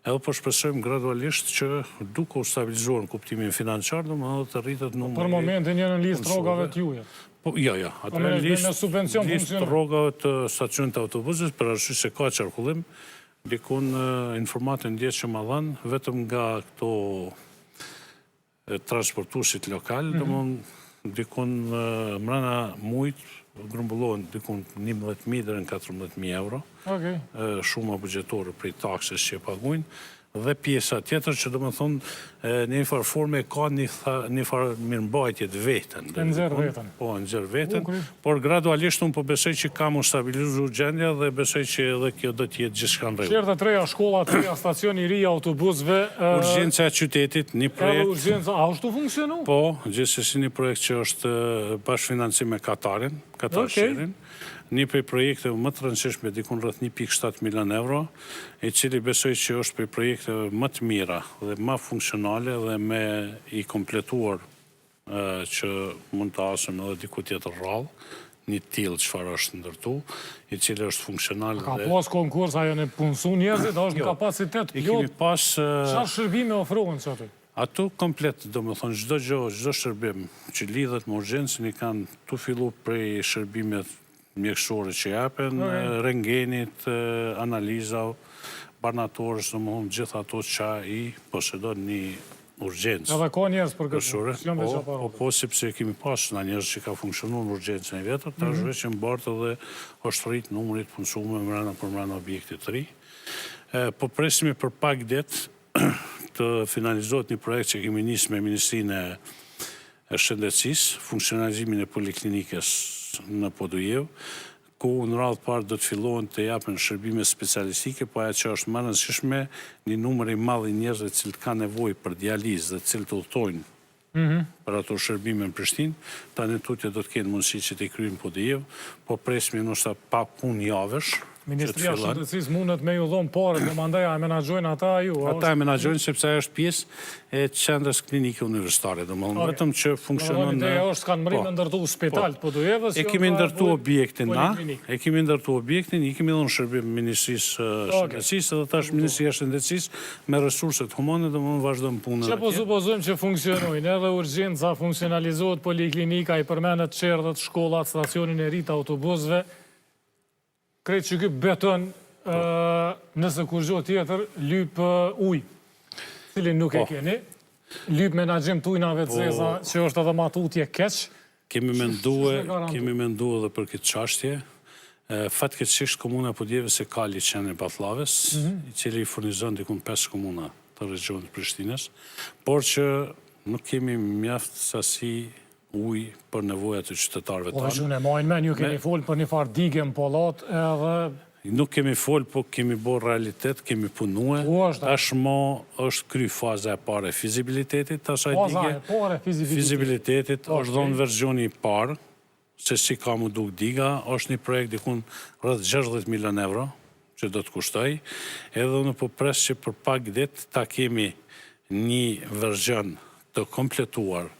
Edhe po shpresojmë gradualisht që duke u stabilizuar në kuptimin financiar, domethënë të rritet numri. Për momentin janë në listë rrogave të juja. Po, ja. Atë me listë subvencion funksionon. rrogave të stacionit të autobusit, për arsye se ka qarkullim, dikun informatën ndjes që ma dhanë, vetëm nga këto transportuesit lokal, domethënë dikun mbrana mujt grumbullohen dikun 11.000 deri në 14.000 euro. Shuma buxhetore prej takses që paguajnë, dhe pjesa tjetër që domethënë në një farë forme ka një farë mirëmbajtje të vetën. E nxjerr veten. Po, nxjerr veten, por gradualisht unë po besoj që kam u stabilizuar gjendja dhe besoj që edhe kjo do të jetë gjithçka në rregull. Qertë treja, shkolla treja, stacioni i ri i autobusëve. Urgjenca e qytetit, një projekt. Urgjenca, a ashtu funksionu? Po, gjithsesi një projekt që është bashkëfinancim me Katarin, Katar Shirin. Një prej projekteve më të rëndësishme dikun rreth 1.7 milion euro, i cili besoj që është prej projekteve më të mira dhe më funksionale dhe me i kompletuar që mund të asëm edhe diku tjetër rrallë, një tillë çfarë është ndërtu, i cili është funksional. Ka pas konkurs, ajo në punësu njerëzit, është në kapacitet plot. Çfarë shërbime ofrohen aty? Ato komplet, domethënë çdo shërbim që lidhet me urgjencën i kanë tu fillu prej shërbimet mjekësore që japen, rentgenit, analiza, barnatorës, domethënë gjithë ato që i posedon një urgjencë. Edhe ka njerëz për këtë. Po, sepse kemi pas nga njerëz që ka funksionuar në urgjencën e vjetër, tash veç që mbartë dhe është rrit numri të punësuar mbrana objektit të ri. Po presim për pak ditë të finalizohet një projekt që kemi nisë me Ministrinë e Shëndetësisë, funksionalizimin e poliklinikës në Podujev, ku në radhë parë do të fillohen të japen shërbime specialistike, po ajo që është më e rëndësishme, një numër i madh i njerëzve të cilët kanë nevojë për dializë dhe të cilët udhtojnë për ato shërbime në Prishtinë, tani tutje do të kenë mundësi që të kryejnë Podujev, po presim ndoshta pa punë javësh. Ministria e Shëndetësisë mundet me ju dhonë parë, do mandaj a menaxhojnë ata ju? Ata e menaxhojnë sepse ajo është pjesë e qendrës klinike universitare, domethënë vetëm që funksionon. Ideja është kanë mri me ndërtu spital të Podujevës. E kemi ndërtu objektin i kemi dhënë shërbim Ministrisë Shëndetësisë dhe tash Ministria e Shëndetësisë me resurset humane domethënë vazhdon punën. Çe po supozojmë që funksionojnë, edhe urgjenca funksionalizohet, poliklinika i përmendet çerdhet, shkollat, stacionin e ri të autobusëve. Krejtë që këtë beton, nëse kur gjo tjetër, lyp uj, cilin nuk e keni, lyp menaxhim të ujnave të zeza, që është edhe matutje keq. Kemi mendu edhe për këtë çështje. Fatkeqësisht komuna e Podujevës e ka liçenin e Ballaves, i cili i furnizon dikun 5 komuna të regionit Prishtinës, por që nuk kemi mjaft sasi uj për nevojat e qytetarëve tanë. Po dhe shune, majnë men, ju kemi folë për një farë digë në Pollat edhe... Nuk kemi folë, po kemi bo realitet, kemi punue. Tashmo është kry faza e pare fizibilitetit, të asaj digë. Faza e pare fizibilitetit, është dhonë versioni i parë, se si ka mu duk diga, është një projekt dikun rrëth 60 milion euro, që do të kushtoj, edhe unë po pres që për pak dit ta kemi një version të kompletuar